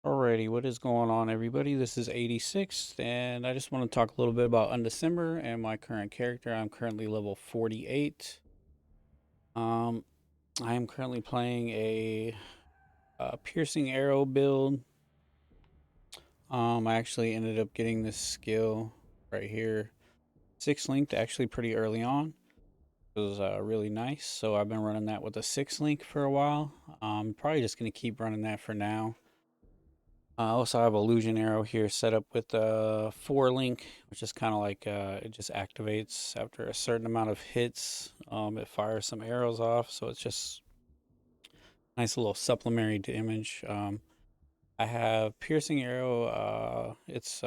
Alrighty, what is going on, everybody? This is 86, and I just want to talk a little bit about Undecember and my current character. I'm currently level 48. Um, I am currently playing a piercing arrow build. I actually ended up getting this skill right here, 6 linked, actually pretty early on. It was really nice, so I've been running that with a 6 link for a while. Probably just gonna keep running that for now. I also have illusion arrow here set up with a 4 link, which is kind of like it just activates after a certain amount of hits. It fires some arrows off, so it's just nice little supplementary damage. I have piercing arrow. It's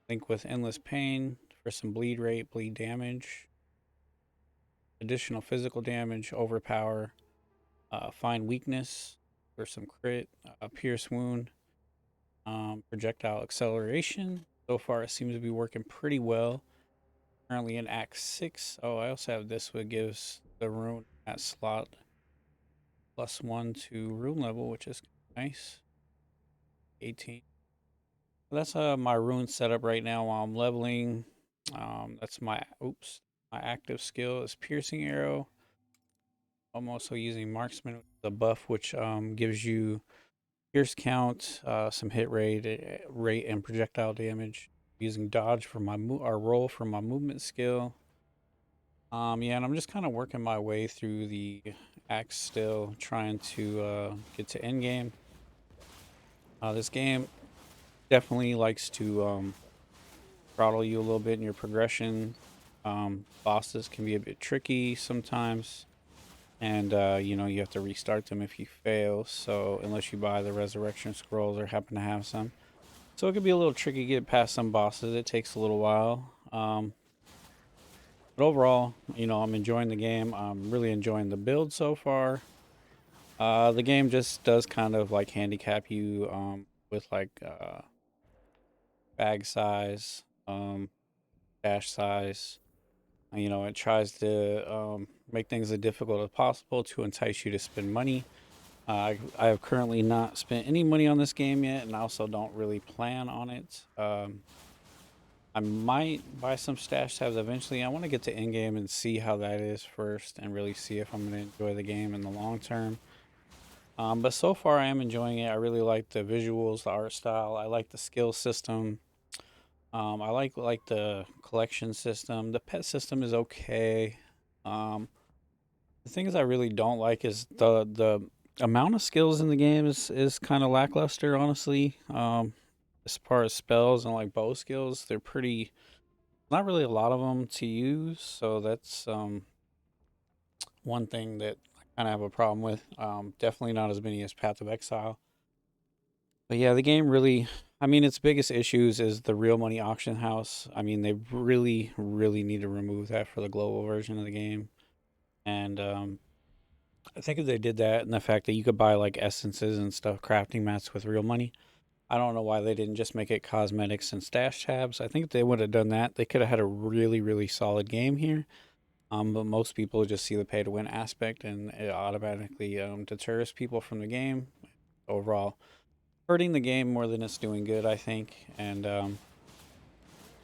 linked with endless pain for some bleed rate, bleed damage, additional physical damage, overpower, find weakness for some crit, pierce wound. Projectile acceleration. So far, it seems to be working pretty well. Currently in Act 6. Oh, I also have this, which gives the rune at slot +1 to rune level, which is nice. 18. So that's my rune setup right now while I'm leveling. That's my active skill is piercing arrow. I'm also using marksman, the buff, which gives you pierce count, some hit rate, and projectile damage. Using dodge for my or roll for my movement skill. Yeah, and I'm just kind of working my way through the acts still, trying to get to end game. This game definitely likes to throttle you a little bit in your progression. Bosses can be a bit tricky sometimes, and you have to restart them if you fail. So unless you buy the resurrection scrolls or happen to have some. So it could be a little tricky to get past some bosses. It takes a little while. But overall, I'm enjoying the game. I'm really enjoying the build so far. The game just does kind of like handicap you with like bag size, dash size. It tries to make things as difficult as possible to entice you to spend money. I have currently not spent any money on this game yet, and I also don't really plan on it. I might buy some stash tabs eventually. I want to get to end game and see how that is first, and really see if I'm going to enjoy the game in the long term. But so far, I am enjoying it. I really like the visuals, the art style. I like the skill system. I like the collection system. The pet system is okay. Um, the things I really don't like is the amount of skills in the game is kind of lackluster, honestly. As far as spells and like bow skills, they're pretty. Not really a lot of them to use, so that's one thing that I kind of have a problem with. Definitely not as many as Path of Exile. But yeah, the game really, I mean, its biggest issues is the real money auction house. I mean, they really, really need to remove that for the global version of the game. And I think if they did that, and the fact that you could buy like essences and stuff, crafting mats with real money, I don't know why they didn't just make it cosmetics and stash tabs. I think if they would have done that, they could have had a really, really solid game here. But most people just see the pay to win aspect, and it automatically deters people from the game. Overall, hurting the game more than it's doing good, I think. And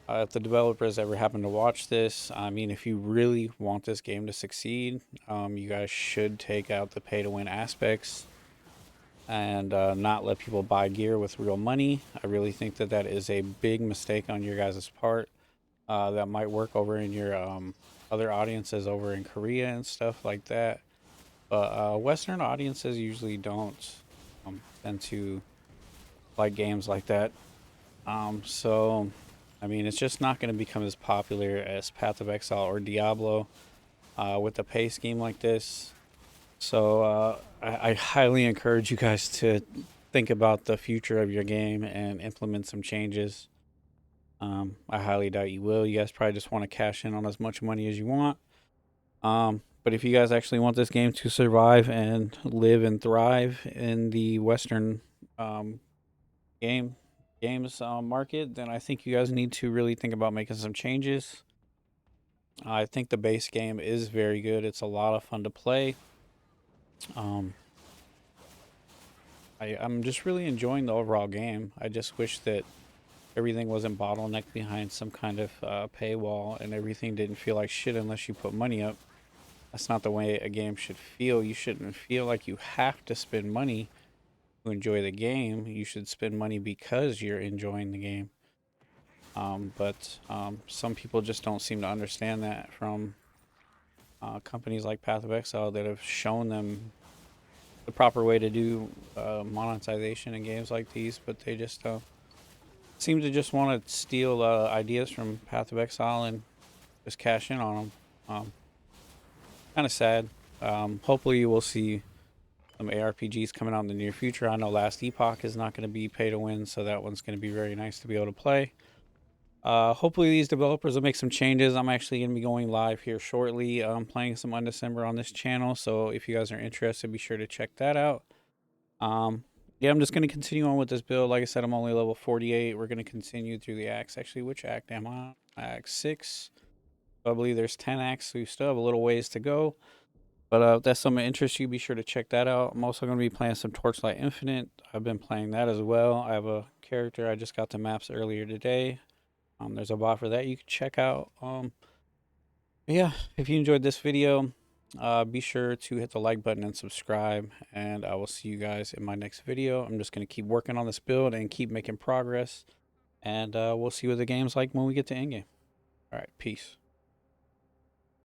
if the developers ever happen to watch this, I mean, if you really want this game to succeed, you guys should take out the pay to win aspects and not let people buy gear with real money. I really think that that is a big mistake on your guys' part. That might work over in your other audiences over in Korea and stuff like that. But Western audiences usually don't tend to like games like that. So, I mean, it's just not going to become as popular as Path of Exile or Diablo with a pay scheme like this. So, I highly encourage you guys to think about the future of your game and implement some changes. I highly doubt you will. You guys probably just want to cash in on as much money as you want. But if you guys actually want this game to survive and live and thrive in the Western um, game games market, then I think you guys need to really think about making some changes. I think the base game is very good. It's a lot of fun to play. Um, I'm just really enjoying the overall game. I just wish that everything wasn't bottlenecked behind some kind of paywall and everything didn't feel like shit unless you put money up. That's not the way a game should feel. You shouldn't feel like you have to spend money to enjoy the game. You should spend money because you're enjoying the game. But some people just don't seem to understand that from companies like Path of Exile that have shown them the proper way to do monetization in games like these, but they just seem to just want to steal ideas from Path of Exile and just cash in on them. Kind of sad. Hopefully, we'll see some ARPGs coming out in the near future. I know Last Epoch is not going to be pay to win, so that one's going to be very nice to be able to play. Hopefully, these developers will make some changes. I'm actually going to be going live here shortly. Playing some Undecember on this channel, so if you guys are interested, be sure to check that out. Yeah, I'm just going to continue on with this build. Like I said, I'm only level 48. We're going to continue through the acts. Actually, which act am I on? Act 6. I believe there's 10 acts, so we still have a little ways to go. But if that's something that interests you, be sure to check that out. I'm also going to be playing some Torchlight Infinite. I've been playing that as well. I have a character. I just got the maps earlier today. There's a bot for that you can check out. Yeah, if you enjoyed this video, be sure to hit the like button and subscribe. And I will see you guys in my next video. I'm just going to keep working on this build and keep making progress. And we'll see what the game's like when we get to endgame. All right, peace.